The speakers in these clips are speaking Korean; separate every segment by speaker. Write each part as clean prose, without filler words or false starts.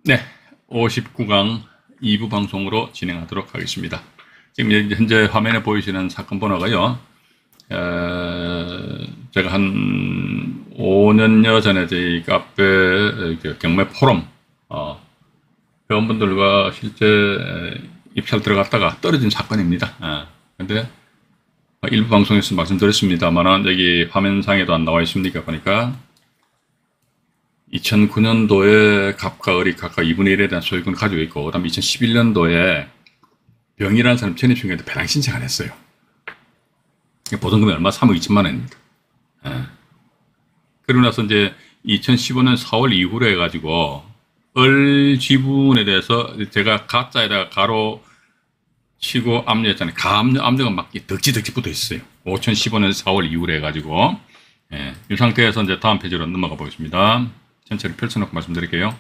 Speaker 1: 네, 59강 2부 방송으로 진행하도록 하겠습니다. 지금 현재 화면에 보이시는 사건 번호가요, 제가 한 5년여 전에 저희 카페 경매 포럼, 회원분들과 실제 입찰 들어갔다가 떨어진 사건입니다. 근데 일부 방송에서 말씀드렸습니다만은 여기 화면상에도 안 나와 있습니까? 보니까 2009년도에 갑과 을이 각각 2분의 1에 대한 소유권을 가지고 있고, 그 다음에 2011년도에 병이라는 사람 전입신고한테 배당 신청 안 했어요. 보증금이 얼마? 3억 2천만 원입니다. 그리고 나서 이제 2015년 4월 이후로 해가지고 을 지분에 대해서 제가 가짜에다가 가로 치고 압류했잖아요. 압류가 막 덕지덕지 붙어 있어요. 2015년 4월 이후로 해가지고, 이 상태에서 이제 다음 페이지로 넘어가 보겠습니다. 전체를 펼쳐놓고 말씀드릴게요.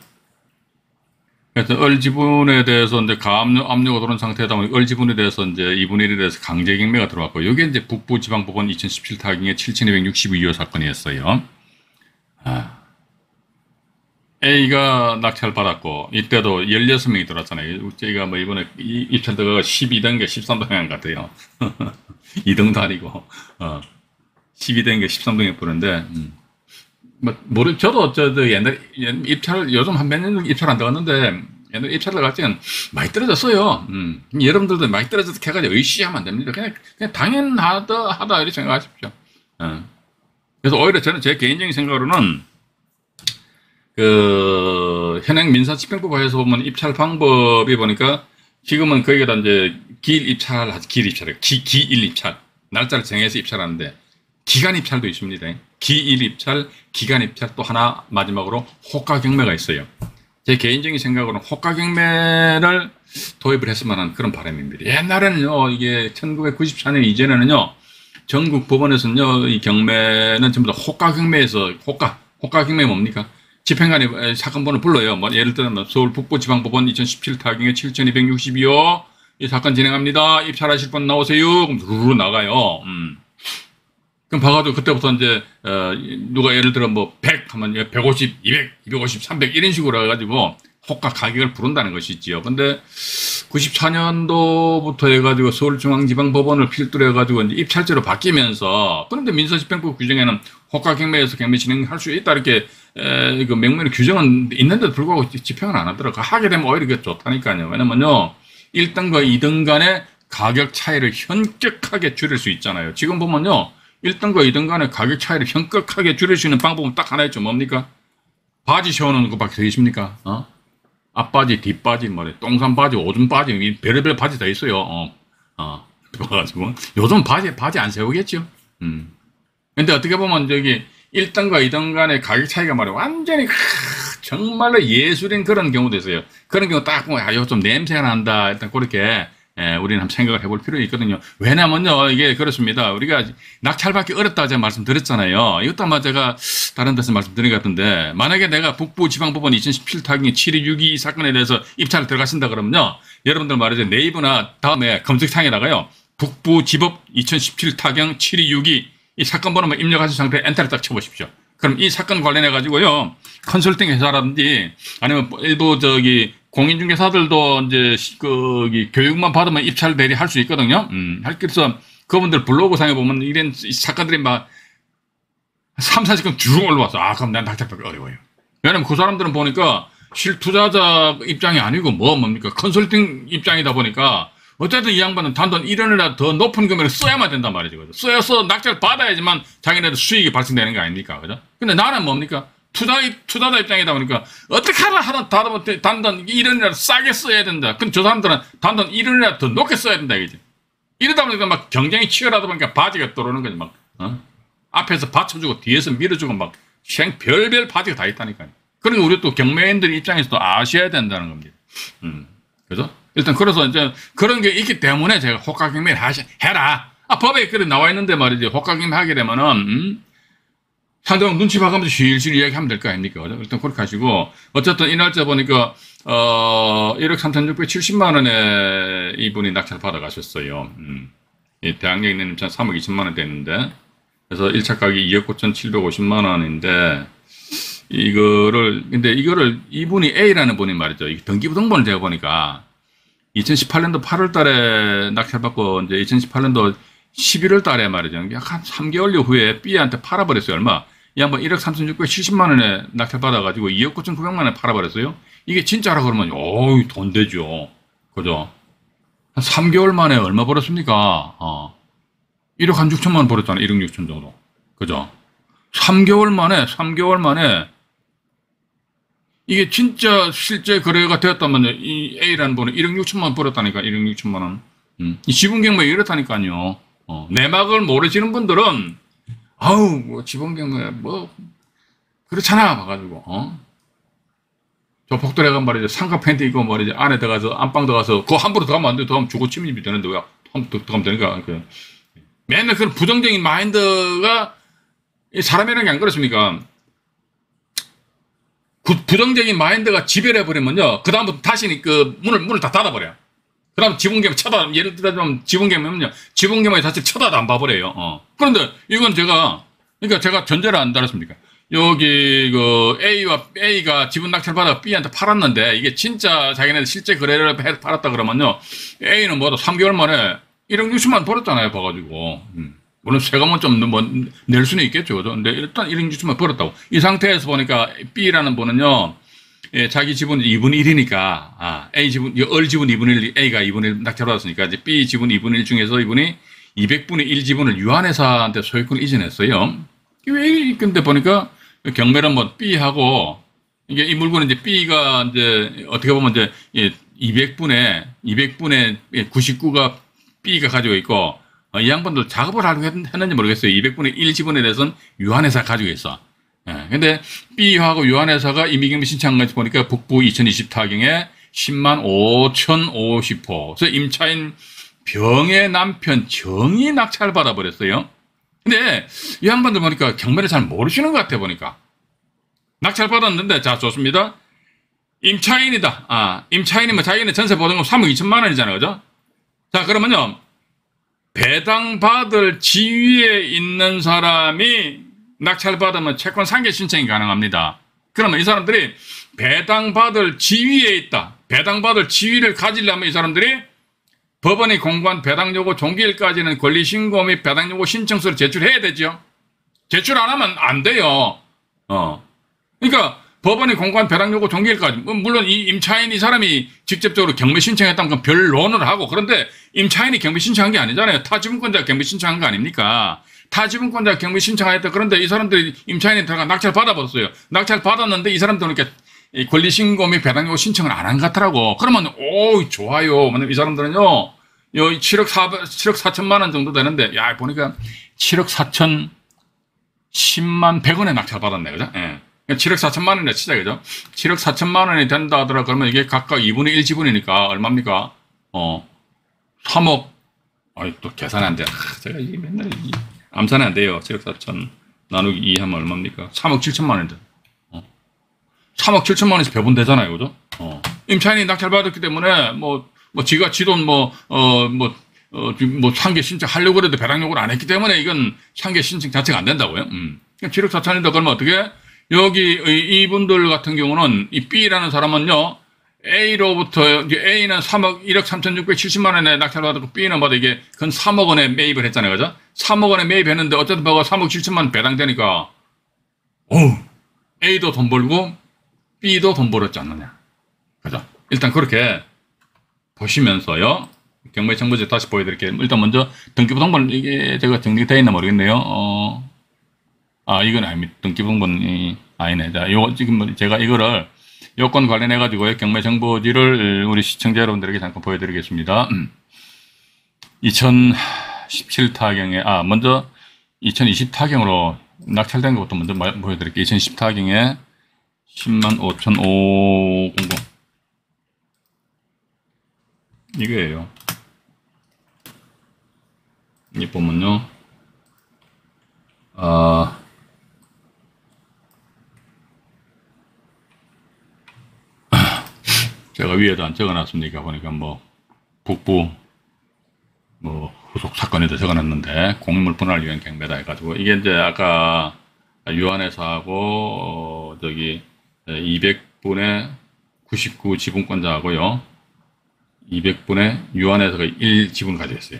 Speaker 1: 그래서 을 지분에 대해서 이제 압류가 들어온 상태다 보니 을 지분에 대해서 이제 2분의 1에 대해서 강제 경매가 들어왔고, 이게 이제 북부지방법원 2017 타경의 7262호 사건이었어요. A가 낙찰 받았고, 이때도 16명이 들어왔잖아요. 저희가 뭐 이번에 입찰 들어가 12단계 13동행 같아요. 2등도 아니고, 12단계 13동행 보는데, 저도 옛날 입찰, 요즘 한 몇 년 입찰 안 들어갔는데, 옛날 입찰 들어갈 때는 많이 떨어졌어요. 여러분들도 많이 떨어져서 해가지고 의시하면 안 됩니다. 그냥 당연하다, 이렇게 생각하십시오. 그래서 오히려 저는 제 개인적인 생각으로는, 현행 민사집행법에서 보면 입찰 방법이 보니까 지금은 거기에다 이제 기일 입찰. 날짜를 정해서 입찰하는데, 기간 입찰도 있습니다. 기일 입찰, 기간 입찰, 또 하나 마지막으로 호가 경매가 있어요. 제 개인적인 생각으로는 호가 경매를 도입을 했으면 하는 그런 바람입니다. 옛날에는요, 이게 1994년 이전에는요, 전국 법원에서는요, 이 경매는 전부 다 호가 경매에서, 호가 경매 뭡니까? 집행관이 사건 번호 불러요. 뭐 예를 들면 서울 북부지방법원 2017 타경의 7262호, 이 사건 진행합니다. 입찰하실 분 나오세요. 그럼 루루 나가요. 그럼 봐가지고 그때부터 이제 누가 예를 들어 뭐 100 하면 150, 200, 250, 300 이런 식으로 해가지고 호가 가격을 부른다는 것이지요. 근데 94년도부터 해가지고 서울중앙지방법원을 필두로 해가지고 이제 입찰제로 바뀌면서, 그런데 민사집행법 규정에는 호가 경매에서 경매 진행할 수 있다 이렇게 그 명문의 규정은 있는데도 불구하고 집행을 안 하더라고요. 하게 되면 오히려 그게 좋다니까요. 왜냐면요, 1등과 2등 간의 가격 차이를 현격하게 줄일 수 있잖아요. 지금 보면요, 1등과 2등 간의 가격 차이를 현격하게 줄일 수 있는 방법은 딱 하나 있죠. 뭡니까? 바지 세워놓는 것밖에 더 있습니까? 앞바지, 뒷바지, 똥산 바지, 오줌 바지, 별의별 바지 다 있어요. 그래가지고 요즘 바지 안 세우겠죠. 근데 어떻게 보면 저기 1등과 2등 간의 가격 차이가 완전히 정말로 예술인 그런 경우도 있어요. 그런 경우 딱 보면 이거 좀 냄새가 난다. 일단 그렇게 우리는 한번 생각을 해볼 필요가 있거든요. 왜냐면요, 이게 그렇습니다. 우리가 낙찰받기 어렵다고 제가 말씀드렸잖아요. 이것도 아마 제가 다른 데서 말씀드린 것 같은데, 만약에 내가 북부지방법원 2017 타경의 7262 사건에 대해서 입찰을 들어가신다 그러면요, 여러분들 말이죠, 네이버나 다음에 검색창에다가요, 북부지법 2017 타경 7262 이 사건 번호만 입력하신 상태에 엔터를 딱 쳐보십시오. 그럼 이 사건 관련해가지고요, 컨설팅 회사라든지 아니면 일부 공인중개사들도 이제 교육만 받으면 입찰 대리할 수 있거든요. 그래서 그분들 블로그상에 보면 이런 사건들이 막 3, 40건 쭉 올라와서, 그럼 난 낙찰받기 어려워요. 왜냐면 그 사람들은 보니까 실투자자 입장이 아니고 뭡니까? 컨설팅 입장이다 보니까 어쨌든 이 양반은 단돈 1원이라도 더 높은 금액을 써야만 된단 말이죠. 써서 낙찰 받아야지만 자기네들 수익이 발생되는 거 아닙니까? 그죠? 근데 나는 뭡니까? 투자자 입장이다 보니까 어떻게 하든 단돈 1원이라도 싸게 써야 된다. 그럼 저 사람들은 단돈 1원이라도 더 높게 써야 된다, 이거지. 이러다 보니까 막 경쟁이 치열하다 보니까 바지가 들어오는 거지, 앞에서 받쳐주고 뒤에서 밀어주고 별별 바지가 다 있다니까요. 그러니까 우리 또 경매인들 입장에서도 아셔야 된다는 겁니다. 그죠? 일단 그래서 이제 그런 게 있기 때문에 제가 호가 경매를 해라. 법에 그래 나와 있는데 말이지. 호가 경매 하게 되면은 상대방 눈치 봐가면서 실실 이야기하면 될 거 아닙니까? 일단 그렇게 하시고, 어쨌든 이 날짜 보니까 1억 3,670만 원에 이분이 낙찰 받아가셨어요. 대학에 있는 입찰 3억 2천만 원 됐는데, 그래서 1차 가격이 2억 9,750만 원인데 근데 이거를 이분이 A라는 분이 말이죠. 등기부등본을 제가 보니까 2018년도 8월 달에 낙찰받고 이제 2018년도 11월 달에 말이죠. 약 한 3개월 후에 B한테 팔아버렸어요. 얼마? 이 양반 1억 3,670만 원에 낙찰받아가지고 2억 9,900만 원에 팔아버렸어요. 이게 진짜라 그러면, 어이, 돈 되죠. 그죠? 한 3개월 만에 얼마 벌었습니까? 1억 한 6천만 원 벌었잖아요. 1억 6천 정도. 그죠? 3개월 만에, 이게 진짜 실제 거래가 되었다면, 이 A라는 분은 1억 6천만 원 벌었다니까, 1억 6천만 원. 이 지분경매 이렇다니까요. 내막을 모르시는 분들은, 아우, 뭐, 지분경매, 뭐, 그렇잖아, 봐가지고, 저 복도래가 말이죠. 상가 팬티 입고 말이죠. 안에 들어가서, 안방 들어가서, 그거 함부로 들어가면 안 돼. 들어가면 주고 침입이 되는데, 왜, 들어가면 되니까, 맨날 그런 부정적인 마인드가, 사람이라는 게 안 그렇습니까? 부정적인 마인드가 지배를 해버리면요. 그다음부터 다시 문을 다 닫아버려요. 그 다음 지분계면 예를 들자면 지분계면요. 지분계면 자체 쳐다도 안 봐버려요. 그런데 이건 그러니까 제가 전제를 안 달았습니까? 여기 A가 지분 낙찰받아 B한테 팔았는데 이게 진짜 자기네 실제 거래를 팔았다 그러면요. A는 뭐다 3개월 만에 1억 60만 원 벌었잖아요. 봐가지고. 물론 세금은 좀 낼 수는 있겠죠. 그죠? 근데 일단 1억 60만 원 벌었다고. 이 상태에서 보니까 B라는 분은요. 예, 자기 지분 2분의 1이니까, A 지분, 얼 지분 2분의 1, A가 2분의 1 낙찰받았으니까, 이제 B 지분 2분의 1 중에서 이분이 200분의 1 지분을 유한회사한테 소유권을 이전했어요. 근데 보니까 경매는 뭐 B하고, 이게 이 물건은 이제 B가 이제 어떻게 보면 이제 200분의 99가 B가 가지고 있고, 이 양반도 작업을 하려고 했는지 모르겠어요. 200분의 1 지분에 대해서는 유한회사 가지고 있어. 예, 근데 B하고 유한회사가 임의경매 신청한 것을 보니까 북부 2020 타경에 10만 5,050호. 그래서 임차인 병의 남편 정이 낙찰 받아버렸어요. 근데 이 양반들 보니까 경매를 잘 모르시는 것 같아 보니까. 낙찰 받았는데, 자, 좋습니다. 임차인이다. 임차인이면 자기는 전세 보증금 3억 2천만 원이잖아요. 그죠? 자, 그러면요. 배당받을 지위에 있는 사람이 낙찰받으면 채권 상계 신청이 가능합니다. 그러면 이 사람들이 배당받을 지위에 있다. 배당받을 지위를 가지려면 이 사람들이 법원이 공고한 배당요구 종기일까지는 권리신고 및 배당요구 신청서를 제출해야 되죠. 제출 안 하면 안 돼요. 그러니까 법원이 공고한 배당요구 종기일까지, 물론 이 임차인 이 사람이 직접적으로 경매 신청했다는 건 변론을 하고, 그런데 임차인이 경매 신청한 게 아니잖아요. 타지분권자가 경매 신청한 거 아닙니까? 타지분권자가 경매 신청하였다. 그런데 이 사람들이 임차인이 들어가 낙찰 받아봤어요. 낙찰 받았는데 이 사람들은 이렇게 권리신고 및 배당요구 신청을 안 한 것 같더라고. 그러면 오 좋아요. 이 사람들은요. 요 7억 4천만 원 정도 되는데, 야 보니까 7억 4천 10만 100원에 낙찰 받았네. 그죠? 예. 7억 4천만 원이나 치자. 그죠? 7억 4천만 원이 된다 하더라. 그러면 이게 각각 2분의 1 지분이니까 얼마입니까? 3억. 또 계산이 안 돼. 제가 이게 맨날 암산이 안 돼요. 7억 4천 나누기 2 하면 얼마입니까? 3억 7천만 원인데. 3억 7천만 원에서 배분되잖아요. 그죠? 임차인이 낙찰 받았기 때문에, 지가 지돈 상계 신청 하려고 해도 배당 요구를 안 했기 때문에 이건 상계 신청 자체가 안 된다고요. 7억 4천인데 그러면 어떻게? 여기 이분들 같은 경우는 이 B라는 사람은요. A로부터 이제 A는 1억 3,670만 원에 낙찰을 받았고 B는 이게 근 3억 원에 매입을 했잖아요. 그죠? 3억 원에 매입했는데 어쨌든 3억 7천만 원 배당되니까 A도 돈 벌고 B도 돈 벌었지 않느냐. 그죠? 일단 그렇게 보시면서요. 경매 정보지 다시 보여드릴게요. 일단 먼저 등기부등본 이게 제가 정리되어 있나 모르겠네요. 이건 아닙니다. 등기부등본이 아니네. 자, 지금 제가 이거를 요건 관련해가지고 경매 정보지를 우리 시청자 여러분들에게 잠깐 보여드리겠습니다. 2017 타경에, 먼저 2020 타경으로 낙찰된 것부터 먼저 보여드릴게요. 2010 타경에 10만 5,500. 이거예요. 이 보면요. 제가 위에도 안 적어놨습니까? 보니까 북부, 후속 사건에도 적어놨는데, 공유물 분할을 위한 경매다 해가지고, 이게 이제 아까 유한회사하고 저기 200분의 99 지분권자하고요. 200분의 유한회사가 1 지분을 가지고 있어요.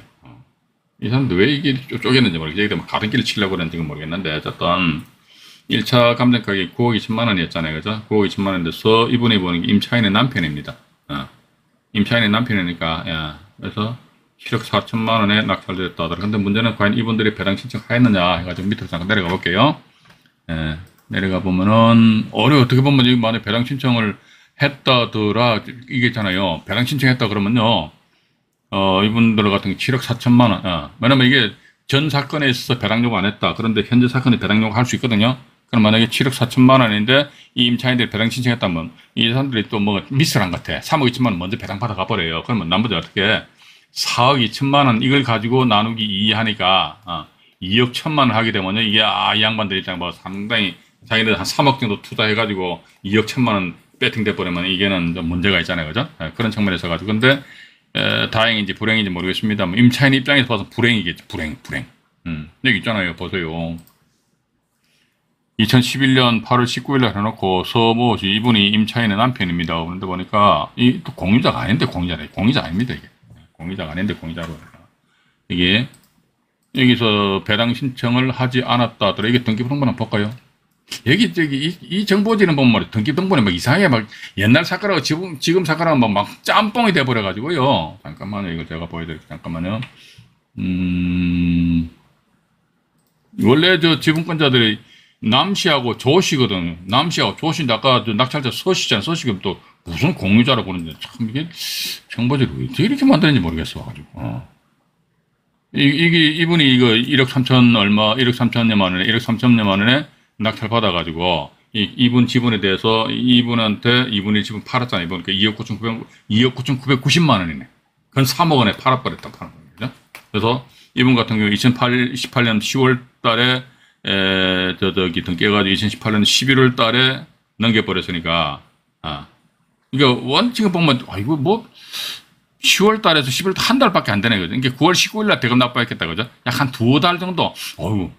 Speaker 1: 이 사람들 왜 이게 쪼개는지 모르겠어요. 여기다 막 가등기를 치려고 그랬는지 모르겠는데 어쨌든 1차 감정가격이 9억 2천만 원이었잖아요. 그죠? 9억 2천만 원인데서 이분이 보는 게 임차인의 남편입니다. 임차인의 남편이니까, 야, 그래서 7억 4천만 원에 낙찰됐다 하더라. 근데 문제는 과연 이분들이 배당 신청하였느냐 해가지고 밑으로 잠깐 내려가 볼게요. 예, 내려가 보면은, 어떻게 보면 여기 만에 배당 신청을 했다더라. 이게 있잖아요. 배당 신청했다 그러면요. 이분들 같은 게 7억 4천만 원. 왜냐면 이게 전 사건에 있어서 배당 요구 안 했다. 그런데 현재 사건에 배당 요구 할 수 있거든요. 그럼 만약에 7억 4천만 원인데 이 임차인들이 배당 신청했다면 이 사람들이 또 뭐 미스를 한 것 같아. 3억 2천만 원 먼저 배당 받아가 버려요. 그러면 나머지 어떻게 4억 2천만 원 이걸 가지고 나누기 2 하니까 2억 1천만 원 하게 되면요. 이게 이 양반들 입장에 뭐 상당히 자기들 한 3억 정도 투자해가지고 2억 1천만 원 배팅돼 버리면 이게는 좀 문제가 있잖아요. 그죠? 그런 측면에서 가지고. 근데 다행인지 불행인지 모르겠습니다만 임차인 입장에서 봐서 불행이겠죠. 불행. 여기 있잖아요. 보세요. 2011년 8월 19일 날 해놓고 서모 씨 이분이 임차인의 남편입니다. 그런데 보니까 이 또 공유자가 아닌데 공유자 아닙니다. 이게 공유자가 아닌데 공유자로 이게 여기서 배당 신청을 하지 않았다 하더라. 이게 등기부 등본 한번 볼까요? 여기 저기 이 정보지는 보면 말이야. 등기부 등본이 막 이상하게 막 옛날 사건하고 지금 사건하고 막 짬뽕이 돼버려 가지고요. 잠깐만요. 이거 제가 보여드릴게요. 잠깐만요. 원래 저 지분권자들이 남씨하고 조씨거든. 남씨하고 조씨인데 아까 저 낙찰자 서씨잖아. 서씨가 또 무슨 공유자라고 그러는데 참 이게 정보지를 어떻게 이렇게 만드는지 모르겠어 가지고. 이분이 이거 1억 3천 얼마, 1억 3천여만 원에, 1억 3천여만 원에 낙찰 받아가지고, 이분 지분에 대해서 이분이 지분 팔았잖아요. 이분. 그러니까 2억 9,990만 원이네. 그건 3억 원에 팔아버렸다, 파는 거죠. 그래서 이분 같은 경우 2018년 10월 달에, 저기 등기해가지고 2018년 11월 달에 넘겨버렸으니까, 그러니까 원칙을 보면, 이거 뭐, 10월 달에서 11월 한 달밖에 안 되네. 그죠? 그러니까 9월 19일 날 대금 납부했겠다. 그죠? 약 한 2달 정도.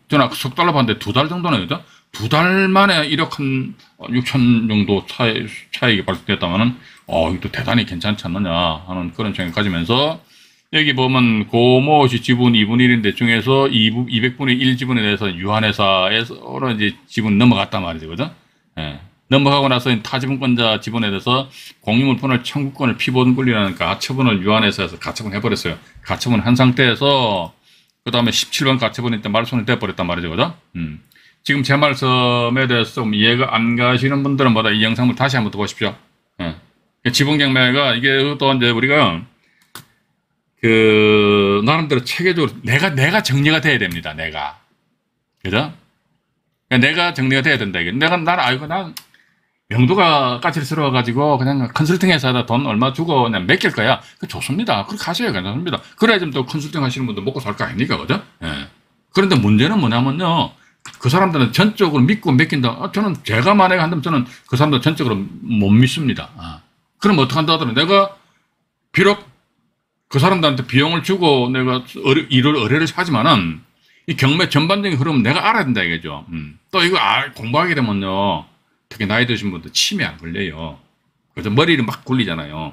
Speaker 1: 저는 아까 석 달러 봤는데 2달 정도는, 그죠? 2달 만에 1억 한 6천 정도 차익이 발생됐다면은, 이것도 대단히 괜찮지 않느냐 하는 그런 생각을 가지면서, 여기 보면 고모시 지분 2분의 1인데 중에서 200분의 1 지분에 대해서 유한회사에서 이제 지분 넘어갔단 말이죠. 그죠? 예. 넘어가고 나서 타지분권자 지분에 대해서 공유물품을 청구권을 피보는 권리라는 가처분을 유한회사에서 가처분 해버렸어요. 가처분 한 상태에서 그 다음에 17번 가처분일 때 말소는 돼버렸단 말이죠. 그죠? 지금 제 말씀에 대해서 좀 이해가 안 가시는 분들은 뭐다 이 영상을 다시 한번 더 보십시오. 지분경매가 이게 또 이제 우리가 나름대로 체계적으로 내가 정리가 돼야 됩니다. 내가. 그죠? 내가 정리가 돼야 된다. 이게 난 명도가 까칠스러워가지고 그냥 컨설팅 회사에다 돈 얼마 주고 그냥 맡길 거야. 좋습니다. 그렇게 하셔야 괜찮습니다. 그래야 좀 또 컨설팅 하시는 분도 먹고 살 거 아닙니까? 그죠? 예. 그런데 문제는 뭐냐면요. 그 사람들은 전적으로 믿고 맡긴다. 저는 제가 만약에 한다면 저는 그 사람들 전적으로 못 믿습니다. 그럼 어떡한다 하더라. 내가 비록 그 사람들한테 비용을 주고 내가 의뢰를 하지만은 이 경매 전반적인 흐름은 내가 알아야 된다 이거죠. 또 이거 공부하게 되면요. 특히 나이 드신 분들 치매 안 걸려요. 그래서 머리를 막 굴리잖아요.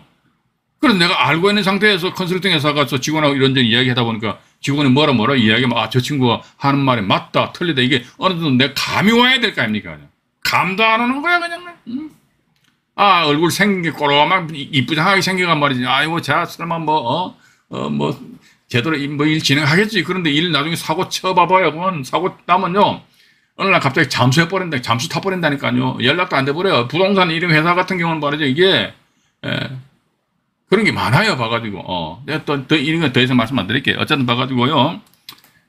Speaker 1: 그래서 내가 알고 있는 상태에서 컨설팅 회사 가서 직원하고 이런저런 이야기 하다 보니까 직원이 뭐라 이야기하면 저 친구가 하는 말이 맞다, 틀리다. 이게 어느 정도 내가 감이 와야 될 거 아닙니까? 감도 안 오는 거야, 그냥. 얼굴 생긴 게 꼬로만 이쁘장하게 생겨간 말이지. 아이고, 자, 설마 제대로 일 진행하겠지. 그런데 일 나중에 사고 쳐봐봐요. 그러면 사고 나면요. 어느 날 갑자기 잠수 타버린다니까요. 연락도 안 돼버려요. 부동산 이름 회사 같은 경우는 말이죠. 이게, 그런 게 많아요. 봐가지고. 내가 또 이런 거 더 이상 말씀 안 드릴게요. 어쨌든 봐가지고요.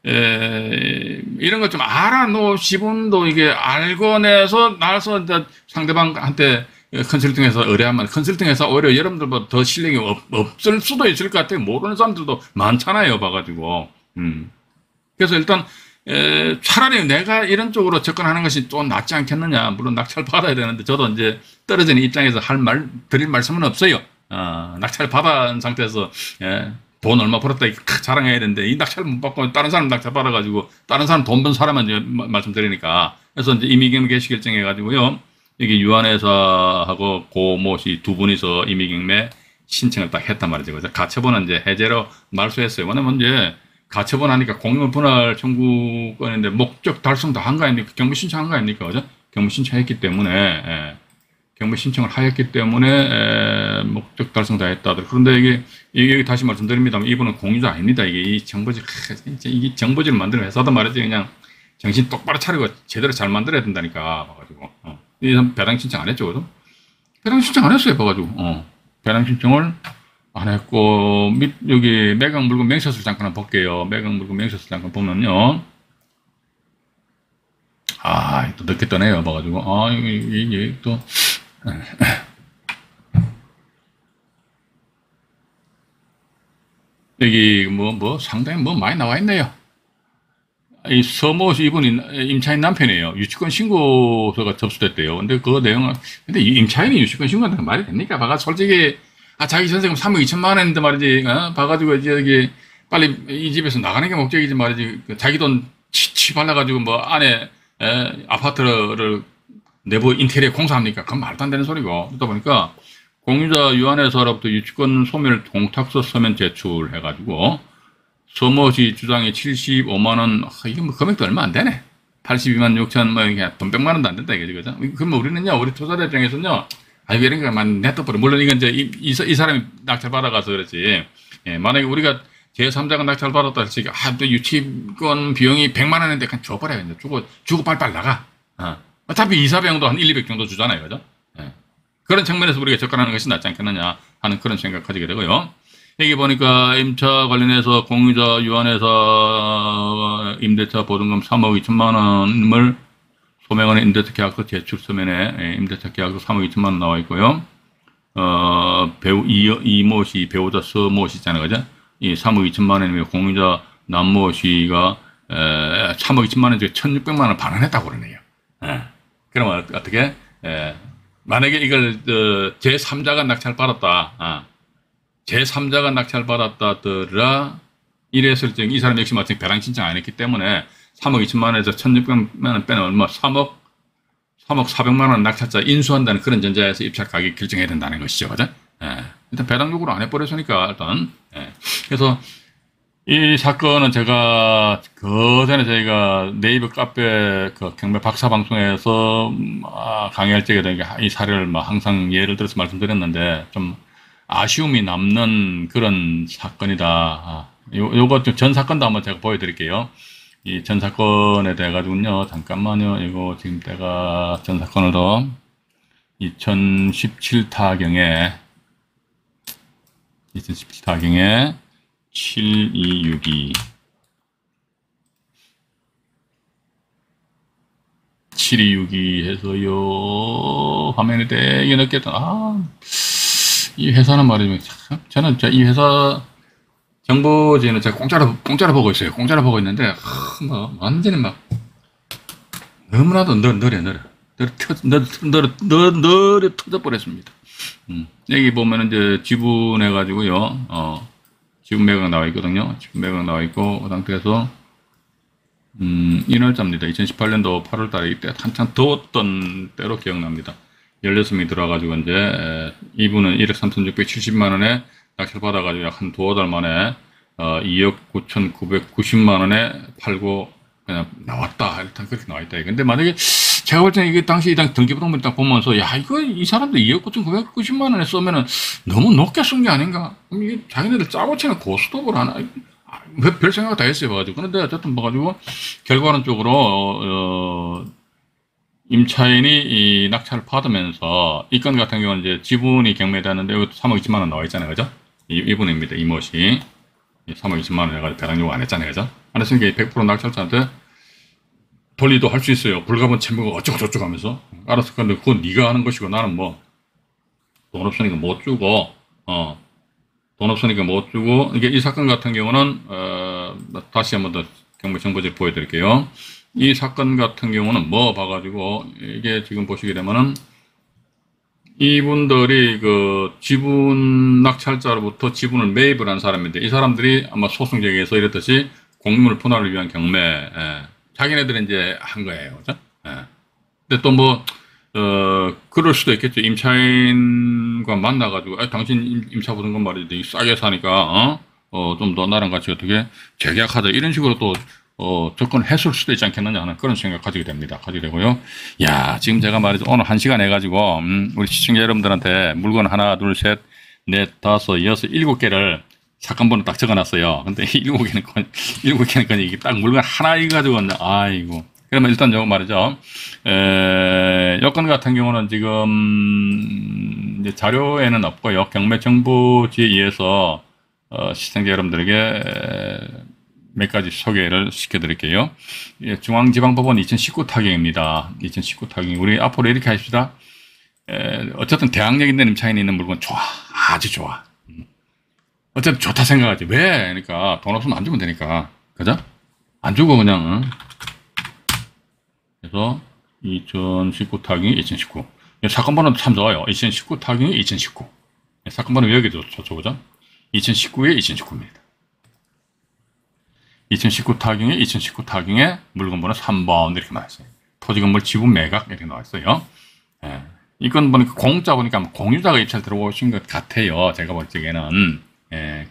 Speaker 1: 이런 거 좀 알아놓으신 분도 이게 알고 내서 나서 이제 상대방한테 컨설팅에서 의뢰하면 컨설팅에서 오히려 여러분들보다 더 실력이 없을 수도 있을 것 같아요. 모르는 사람들도 많잖아요. 봐가지고. 그래서 일단, 차라리 내가 이런 쪽으로 접근하는 것이 좀 낫지 않겠느냐. 물론 낙찰 받아야 되는데 저도 이제 떨어지는 입장에서 드릴 말씀은 없어요. 낙찰 받은 상태에서, 돈 얼마 벌었다 이렇게 자랑해야 되는데 이 낙찰 못 받고 다른 사람 낙찰 받아가지고 다른 사람 돈 번 사람만 이제 말씀드리니까 그래서 이제 임의경매 개시 결정해가지고요 여기 유한회사하고 고모 씨 두 분이서 임의경매 신청을 딱 했단 말이죠. 그래서 가처분은 이제 해제로 말소했어요. 왜냐면 이제 가처분 하니까 공유물 분할 청구권인데 목적 달성 다 한 거 아닙니까? 경무 신청한 거 아닙니까? 그죠? 경무 신청했기 때문에 경무 신청을 하였기 때문에 목적 달성 다 했다. 그런데 이게 다시 말씀드립니다만 이분은 공유자 아닙니다. 이게 이 정보질 이게 정보질을 만드는 회사다 말이지. 그냥 정신 똑바로 차리고 제대로 잘 만들어야 된다니까 봐가지고 이 사람 배당 신청 안 했죠, 그죠? 배당 신청 안 했어요, 봐가지고 배당 신청을 안 했고 여기 매각 물건 명세서를 잠깐 볼게요. 매각 물건 명세서 잠깐 보면요. 또 늦게 떠네요, 봐가지고 이게 또 여기 상당히 많이 나와 있네요. 이 서모 이분이 임차인 남편이에요. 유치권 신고서가 접수됐대요. 근데 그 내용은 근데 이 임차인이 유치권 신고한다는 말이 됩니까? 봐가 솔직히 자기 전세금 3억 2천만 원인데 말이지 봐가지고 저기 빨리 이 집에서 나가는 게 목적이지 말이지 자기 돈 치 발라가지고 안에 아파트를 내부 인테리어 공사합니까? 그건 말도 안 되는 소리고 그러다 보니까 공유자 유한회사로부터 유치권 소멸 동탁서 서면 제출해가지고 서모시 주장이 75만 원 이게 금액도 얼마 안 되네. 82만 6천 돈 100만 원도 안 된다 이거지 그죠? 그러면 우리는요 우리 투자자 입장에서는요 이런 거만 냅둬버려. 물론 이건 이제 이 사람이 낙찰 받아가서 그렇지. 만약에 우리가 제3자가 낙찰 받았다 할지 또 유치권 비용이 100만 원인데 그냥 줘버려요. 이제 주고 빨빨 나가. 어차피 이사비용도 한 1, 200 정도 주잖아요. 그죠? 그런 측면에서 우리가 접근하는 것이 낫지 않겠느냐 하는 그런 생각하게 되고요. 여기 보니까 임차 관련해서 공유자 유한회사 임대차 보증금 3억 2천만 원을 소명원의 임대차 계약서 제출 서면에 임대차 계약서 3억 2천만 원 나와 있고요. 배우 이모 씨, 배우자 서모 씨 있잖아요. 그죠? 이 3억 2천만 원이면 공유자 남모 씨가 3억 2천만 원 중에 1,600만 원 반환했다고 그러네요. 그러면 어떻게? 만약에 이걸 제3자가 낙찰 받았다. 제3자가 낙찰 받았다더라 이랬을 때 이 사람 역시 마찬가지 배당 신청 안 했기 때문에 3억 2천만 원에서 1,600만 원 빼는 얼마 3억 400만 원 낙찰자 인수한다는 그런 전제에서 입찰 가격 결정해야 된다는 것이죠. 그죠? 일단 배당 요구를 안 해버렸으니까 일단 그래서 이 사건은 제가 그 전에 저희가 네이버 카페 경매 박사 방송에서 강의할 적에 이 사례를 항상 예를 들어서 말씀드렸는데 좀 아쉬움이 남는 그런 사건이다. 요거 전 사건도 한번 제가 보여드릴게요. 이 전 사건에 대해 가지고요. 잠깐만요. 이거 지금 때가 전 사건으로 2017타경에 7262 7262 해서요. 화면에 되게 넣겠다. 이 회사는 말이죠. 저는 이 회사 정보지는 제가 공짜로 보고 있어요. 공짜로 보고 있는데, 완전히 너무나도 느려 터져버렸습니다. 여기 보면은 이제 지분해가지고요, 지분 매각 나와 있거든요. 지분 매각 나와 있고, 그 상태에서, 이 날짜입니다. 2018년도 8월 달에 이때 한참 더웠던 때로 기억납니다. 16명이 들어와가지고, 이제, 이분은 1억 3,670만 원에 낙찰 받아가지고 약 한 두어 달 만에 2억 9,990만 원에 팔고 그냥 나왔다. 일단 그렇게 나와 있다. 근데 만약에 제가 볼 때는 이게 당시 등기부등본을 딱 보면서 이 사람들 2억 9,990만 원에 쓰면은 너무 높게 쓴 게 아닌가? 이게 자기네들 짜고 치는 고스톱을 하나? 별 생각 다 했어요. 봐가지고. 그런데 어쨌든 봐가지고 결과는 쪽으로 임차인이 이 낙찰을 받으면서 이 건 같은 경우는 이제 지분이 경매되는데 여기 3억 2천만 원 나와 있잖아요. 그죠? 이분입니다. 이모씨. 3억 2천만 원 해가지고 배당 요구 안 했잖아요. 그죠? 안 했으니까 100% 낙찰자한테 돌리도 할 수 있어요. 불가분 채무가 어쩌고저쩌고 하면서. 알았어. 근데 그건 네가 하는 것이고 나는 돈 없으니까 못 주고, 돈 없으니까 못 주고, 이게 이 사건 같은 경우는, 다시 한번 더 경매 정보지를 보여드릴게요. 이 사건 같은 경우는 봐가지고, 이게 지금 보시게 되면은, 이분들이 그 지분 낙찰자로부터 지분을 매입을 한 사람인데 이 사람들이 아마 소송 제기해서 이랬듯이 공유물 분할을 위한 경매, 자기네들은 이제 한 거예요. 그죠? 근데 또 뭐, 그럴 수도 있겠죠. 임차인과 만나가지고, 당신 임차 보던 건 말이지, 되게 싸게 사니까, 좀 더 나랑 같이 어떻게 재계약하자. 이런 식으로 또, 접근했을 수도 있지 않겠느냐 하는 그런 생각 가지게 됩니다. 가지게 되고요. 야, 지금 제가 말이죠. 오늘 1시간 해가지고, 우리 시청자 여러분들한테 물건 하나, 둘, 셋, 넷, 다섯, 여섯, 7개를 사건번호 딱 적어놨어요. 근데 7개는 건 이게 딱 물건 하나 가지고 왔네. 아이고. 그러면 일단 저거 말이죠. 여건 같은 경우는 지금 이제 자료에는 없고요. 경매 정보지에 의해서 시청자 여러분들에게 몇 가지 소개를 시켜드릴게요. 중앙지방법원 2019 타경입니다. 2019 타경. 우리 앞으로 이렇게 하십시다. 어쨌든 대항력 있는 임차인이 있는 물건 좋아. 아주 좋아. 어쨌든 좋다 생각하지. 왜? 그러니까 돈 없으면 안 주면 되니까. 그죠? 안 주고 그냥. 그래서 2019 타경이 2019. 사건 번호도 참 좋아요. 2019 타경이 2019. 사건 번호 여기도 좋죠. 그죠? 2019에 2019입니다. 2019 타경에 2019 타경에 물건 번호 3번 이렇게 나와있어요. 토지건물 지분 매각 이렇게 나와있어요. 이건 보니까 공짜 보니까 공유자가 입찰 들어오신 것 같아요. 제가 볼 적에는.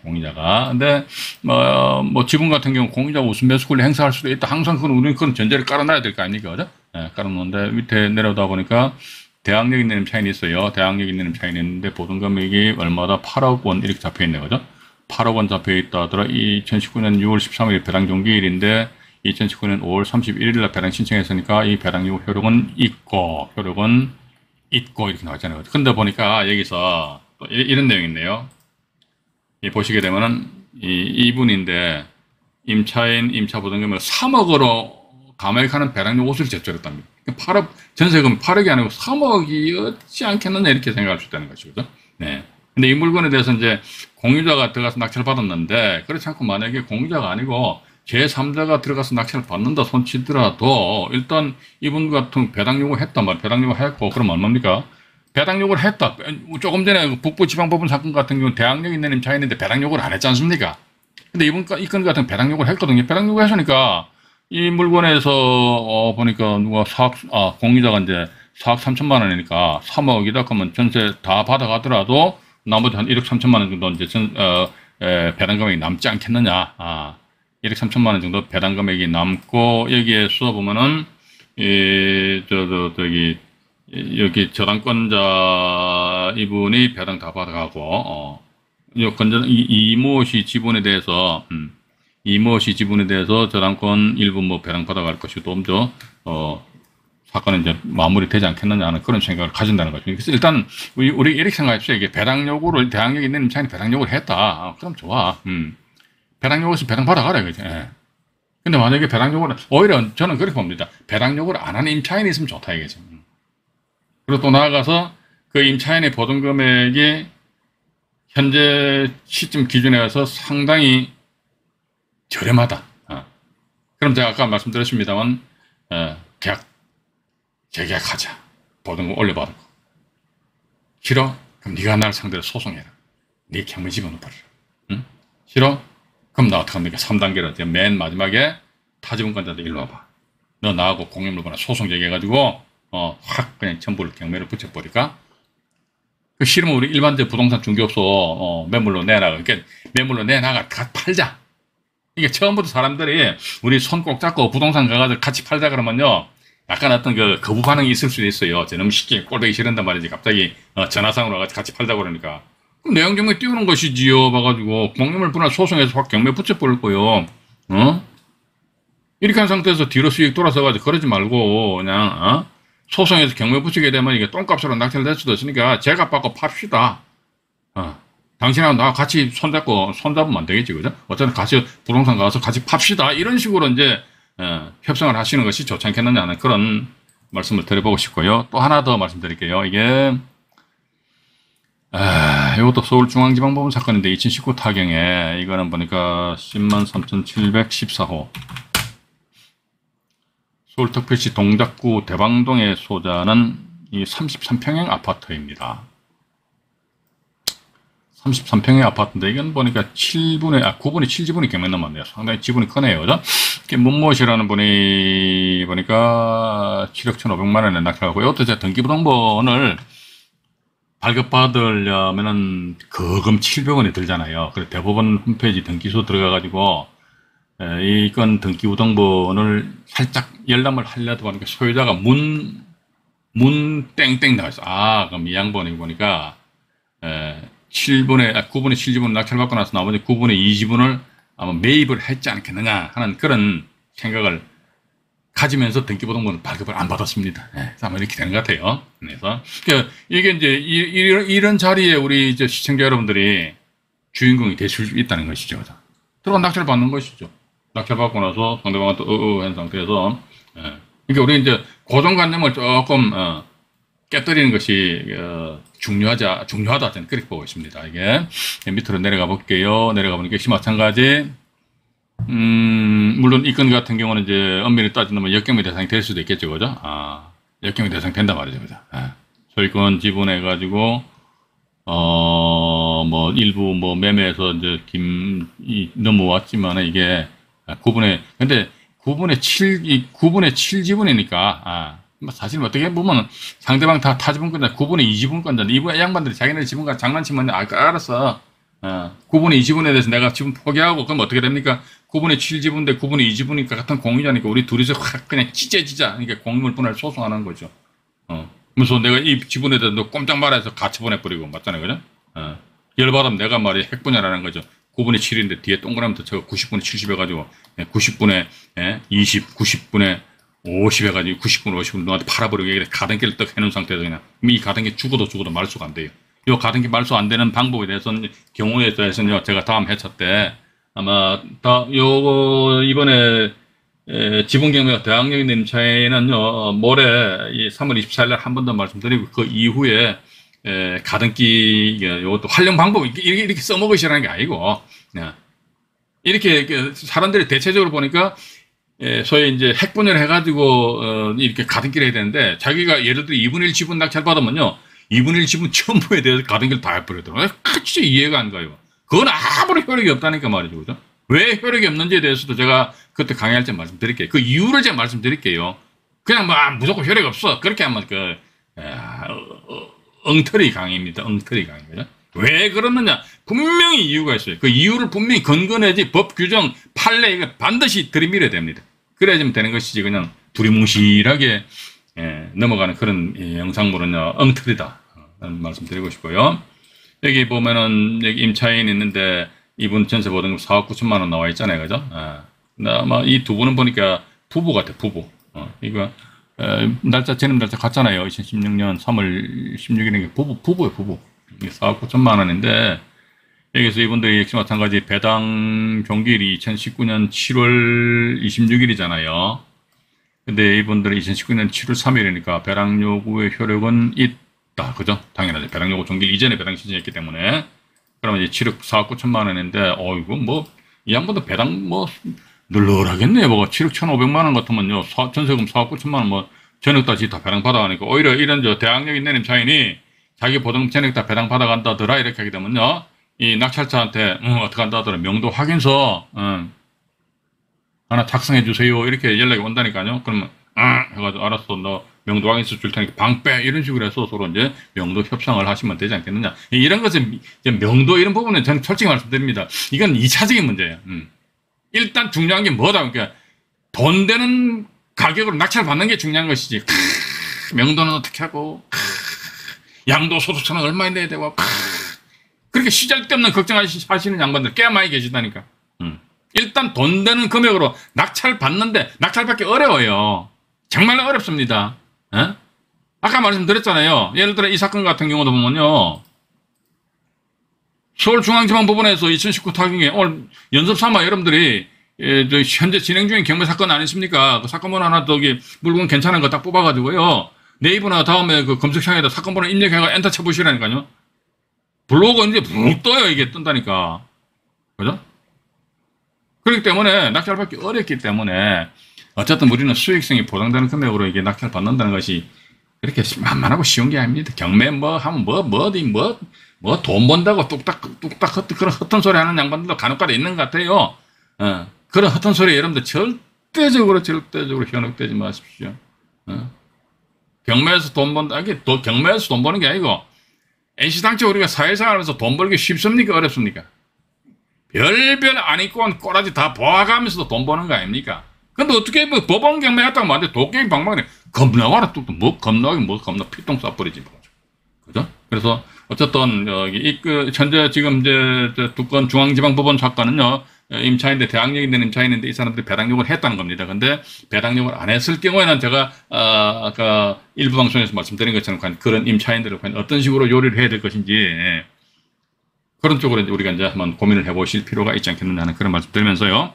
Speaker 1: 공유자가. 근데, 뭐, 지분 같은 경우 공유자가 우선 매수 권리 행사할 수도 있다. 항상 우리는 그런 전제를 깔아놔야 될 거 아닙니까? 그죠? 깔아놓는데 밑에 내려다 보니까 대항력 있는 임차인이 있어요. 대항력 있는 임차인이 있는데 보증 금액이 얼마다 8억 원 이렇게 잡혀 있네요. 그죠? 8억 원 잡혀 있다 하더라. 2019년 6월 13일 배당 종기일인데 2019년 5월 31일 날 배당 신청했으니까 이 배당 요구 효력은 있고 이렇게 나왔잖아요. 근데 보니까 여기서 또 이런 내용이 있네요. 보시게 되면은 이분인데 임차 보증금을 3억으로 감액하는 배당료 5수를 제출했답니다. 8억 전세금 8억이 아니고 3억이었지 않겠느냐 이렇게 생각할 수 있다는 것이죠. 네. 근데 이 물건에 대해서 이제 공유자가 들어가서 낙찰을 받았는데 그렇지 않고 만약에 공유자가 아니고 제3자가 들어가서 낙찰을 받는다 손치더라도 일단 이분 같은 배당 요구 했단 말이에요. 배당 요구 했고 그럼 얼마입니까? 배당 요구를 했다. 조금 전에 북부지방법원 사건 같은 경우는 대항력 있는 임차인인데 배당 요구를 안 했지 않습니까? 근데 이 건 같은 배당 요구를 했거든요. 배당 요구 했으니까 이 물건에서 보니까 공유자가 이제 4억 3천만 원이니까 3억이다. 그러면 전세 다 받아가더라도 나머지 한 1억 3천만 원 정도 이제 배당 금액이 남지 않겠느냐. 1억 3천만 원 정도 배당 금액이 남고 여기에서 보면은 여기 저당권자 이분이 배당 다 받아가고 이모씨 지분에 대해서 이모씨 지분에 대해서 저당권 일부 뭐 배당 받아갈 것이 또 먼저 사건은 이제 마무리되지 않겠느냐 하는 그런 생각을 가진다는 거죠. 그래서 일단 우리 이렇게 생각합시다. 이게 배당 요구를 대항력 있는 임차인이 배당 요구를 했다. 그럼 좋아. 배당 요구에서 배당 받아가라 이거지. 근데 만약에 배당 요구를 오히려 저는 그렇게 봅니다. 배당 요구를 안 하는 임차인이 있으면 좋다 이거죠. 그리고 또 나아가서 그 임차인의 보증 금액이 현재 시점 기준에 와서 상당히 저렴하다. 그럼 제가 아까 말씀드렸습니다만 재계약하자. 보증금 올려받고. 싫어? 그럼 네가 나를 상대로 소송해라. 네 경매 집어넣어버려라. 응? 싫어? 그럼 나 어떡합니까? 3단계로 맨 마지막에 타지분권자들 일로 와봐. 너 나하고 공유물거나 소송 제기해가지고 확 그냥 전부를 경매를 붙여버릴까? 그 싫으면 우리 일반적 부동산 중개업소 매물로 내놔가. 그러니까 매물로 내놔가 다 팔자. 이게 처음부터 사람들이 우리 손 꼭 잡고 부동산 가가지고 같이 팔자 그러면요. 약간 어떤 그 거부 반응이 있을 수도 있어요. 저놈 쉽게 꼴보기 싫은단 말이지. 갑자기 전화상으로 와가지고 같이 팔자고 그러니까. 그럼 내용 경매 띄우는 것이지요. 봐가지고 공유물 분할 소송해서 확 경매 붙여버릴 거요. 이렇게 한 상태에서 뒤로 수익 돌아서가지고 그러지 말고 그냥 소송에서 경매 붙이게 되면 이게 똥값으로 낙찰될 수도 있으니까 제값 받고 팝시다. 당신하고 나 같이 손잡으면 안 되겠지, 그죠? 어쨌든 같이 부동산 가서 같이 팝시다. 이런 식으로 이제 협상을 하시는 것이 좋지 않겠느냐 하는 그런 말씀을 드려보고 싶고요. 또 하나 더 말씀드릴게요. 이게 이것도 서울중앙지방법원 사건인데 2019 타경에 이거는 보니까 103,714호 서울특별시 동작구 대방동의 소자는 이 33평형 아파트입니다. 33평의 아파트인데, 이건 보니까 9분의 7지분이 경매 넘었네요. 상당히 지분이 크네요. 그죠? 문모씨라는 분이 보니까 7억 1,500만 원에 낙찰하고, 이것도 제 등기부등본을 발급받으려면은 거금 700원이 들잖아요. 그래서 대법원 홈페이지 등기소 들어가가지고, 이 건 등기부등본을 살짝 열람을 하려다 보니까 소유자가 땡땡 나와있어. 그럼 이 양반이 보니까, 9분의 7지분을 낙찰받고 나서 나머지 9분의 2지분을 아마 매입을 했지 않겠느냐 하는 그런 생각을 가지면서 등기부등본 발급을 안 받았습니다. 아마 이렇게 되는 것 같아요. 그래서 이게 이제 이런 자리에 우리 이제 시청자 여러분들이 주인공이 될 수 있다는 것이죠. 들어가 낙찰 받는 것이죠. 낙찰 받고 나서 상대방한테 한 상태에서, 그러니까 우리 이제 고정관념을 조금 깨뜨리는 것이 중요하다 저는 그렇게 보고 있습니다. 이게 밑으로 내려가 볼게요. 내려가 보니까 역시 마찬가지. 물론 이 건 같은 경우는 이제 엄밀히 따지면 역경매 대상이 될 수도 있겠죠, 그죠? 역경매 대상 된단 말이죠, 그죠? 소유권 지분해 가지고 뭐 일부 뭐 매매해서 이제 넘어왔지만 이게 근데 9분의 7 지분이니까 사실 어떻게 보면 상대방 다 타지분권자 9분의 2지분권자인데 이 양반들이 자기네 지분과 장난치면 알았어. 9분의 2지분에 대해서 내가 지분 포기하고 그럼 어떻게 됩니까? 9분의 7지분인데 9분의 2지분이니까 같은 공유자니까 우리 둘이서 확 그냥 찢어지자. 그러니까 공유물분할 소송하는 거죠. 그래서 내가 이 지분에 대해서 너 꼼짝 말아서 같이 보내버리고 맞잖아요, 그죠? 열받으면 내가 말이 핵분열하는 거죠. 9분의 7인데 뒤에 동그라미 덧쳐서 90분의 70 해가지고 90분의 20, 90분의 50 해가지고 90분, 50분 너한테 팔아버리고 가등기를 떡 해놓은 상태에서 그냥 이 가등기 죽어도 말수가 안 돼요. 이 가등기 말수 안 되는 방법에 대해서는 경우에 대해서는요, 제가 다음 회차 때 아마 요거 이번에 지분경매가 대항력이 된 차이는요, 모레 3월 24일 날 한 번 더 말씀드리고 그 이후에 가등기 요것도 활용 방법 이렇게 써먹으시라는 게 아니고 이렇게 사람들이 대체적으로 보니까 소위 이제 핵분열 해가지고, 이렇게 가등기를 해야 되는데, 자기가 예를 들어 2분의 1 지분 낙찰 받으면요, 2분의 1 지분 전부에 대해서 가등기를 다 해버리더라고요. 진짜 이해가 안 가요. 그건 아무런 효력이 없다니까 말이죠. 그죠? 왜 효력이 없는지에 대해서도 제가 그때 강의할 때 말씀드릴게요. 그 이유를 제가 말씀드릴게요. 그냥 무조건 효력이 없어. 그렇게 하면 엉터리 강의입니다. 엉터리 강의입니다. 왜 그러느냐? 분명히 이유가 있어요. 그 이유를 분명히 건거내지 법 규정 판례 이거 반드시 들이밀어야 됩니다. 그래야 좀 되는 것이지 그냥 두리뭉실하게 넘어가는 그런 영상물은요 엉터리다 라는 말씀 드리고 싶고요. 여기 보면은 여기 임차인 있는데 이분 전세 보증금 4억 9천만 원 나와 있잖아요, 그죠? 아마 이 두 분은 보니까 부부 같아, 부부. 이거 날짜 재림 날짜 같잖아요. 2016년 3월 16일에 부부예요, 부부. 4억 9천만 원인데 여기서 이분들이 역시 마찬가지 배당 종기일이 2019년 7월 26일이잖아요. 근데 이분들은 2019년 7월 3일이니까 배당 요구의 효력은 있다. 그죠? 당연하죠. 배당 요구 종기일 이전에 배당 신청했기 때문에. 그러면 이제 4억 9천만 원인데, 이거 이 양반도 배당 널널하겠네요. 7억 1,500만 원 같으면요. 전세금 4억 9천만 원 전액 다 배당 받아가니까 오히려 이런 대항력 있는 임차인이 자기 보증금 전액 다 배당 받아간다더라 이렇게 하게 되면요. 이 낙찰자한테 어떻게 한다더라 명도 확인서 하나 작성해 주세요 이렇게 연락이 온다니까요. 그러면 해가지고 알았어 너 명도 확인서 줄 테니까 방 빼 이런 식으로 해서 서로 이제 명도 협상을 하시면 되지 않겠느냐. 이런 것은 명도 이런 부분은 저는 솔직히 말씀드립니다. 이건 2차적인 문제예요. 일단 중요한 게 뭐다. 그러니까 돈 되는 가격으로 낙찰 받는 게 중요한 것이지. 명도는 어떻게 하고 양도소득세는 얼마에 내야 되고 그렇게 시잘데없는 걱정하시는 양반들 꽤 많이 계시다니까. 일단 돈 되는 금액으로 낙찰 받는데 낙찰 받기 어려워요. 정말 어렵습니다. 아까 말씀드렸잖아요. 예를 들어 이 사건 같은 경우도 보면요. 서울중앙지방법원에서 2019 타경에 오늘 연습 삼아 여러분들이 현재 진행 중인 경매 사건 아니십니까? 그 사건번호 하나 물건 괜찮은 거 딱 뽑아가지고요. 네이버나 다음에 그 검색창에다 사건번호 입력해가 엔터 쳐보시라니까요. 블로그 이제 붕 떠요. 이게 뜬다니까. 그죠? 그렇기 때문에 낙찰 받기 어렵기 때문에 어쨌든 우리는 수익성이 보장되는 금액으로 이게 낙찰 받는다는 것이 그렇게 만만하고 쉬운 게 아닙니다. 경매 뭐 하면 뭐 돈 번다고 뚝딱 그런 헛된 소리 하는 양반들도 간혹가다 있는 것 같아요. 그런 헛된 소리 여러분들 절대적으로 현혹되지 마십시오. 경매에서 돈 번다, 이게 경매에서 돈 버는 게 아니고, 애시당초 우리가 사회생활하면서 돈 벌기 쉽습니까? 어렵습니까? 별별 안 입고 꼬라지 다 보아가면서도 돈 버는 거 아닙니까? 근데 어떻게 뭐 법원 경매 했다고 하는데 도깨비 방망이네. 겁나와라 또 뭐 겁나긴 뭐 겁나 피똥 쏴버리지 뭐. 그죠? 그래서 어쨌든 여기 현재 지금 이제 두 건 중앙지방법원 사건은요. 임차인데 대항력 있는 임차인인데 이 사람들이 배당력을 했다는 겁니다. 근데 배당력을 안 했을 경우에는 제가 아까 일부 방송에서 말씀드린 것처럼 그런 임차인들을 어떤 식으로 요리를 해야 될 것인지 그런 쪽으로 이제 우리가 이제 한번 고민을 해보실 필요가 있지 않겠느냐 하는 그런 말씀 드리면서요.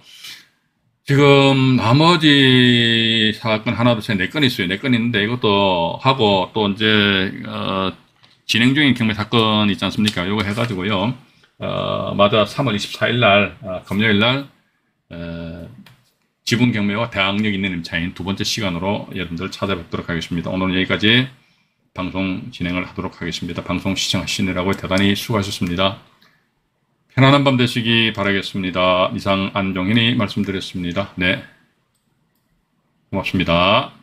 Speaker 1: 지금 나머지 사건 하나 둘 셋 네 건 있어요. 네 건 있는데 이것도 하고 또 이제 진행 중인 경매 사건 있지 않습니까? 요거 해가지고요. 맞아 3월 24일 날 금요일 날 지분 경매와 대항력 있는 임차인 두 번째 시간으로 여러분들 찾아뵙도록 하겠습니다. 오늘은 여기까지 방송 진행을 하도록 하겠습니다. 방송 시청하시느라고 대단히 수고하셨습니다. 편안한 밤 되시기 바라겠습니다. 이상 안종현이 말씀드렸습니다. 네, 고맙습니다.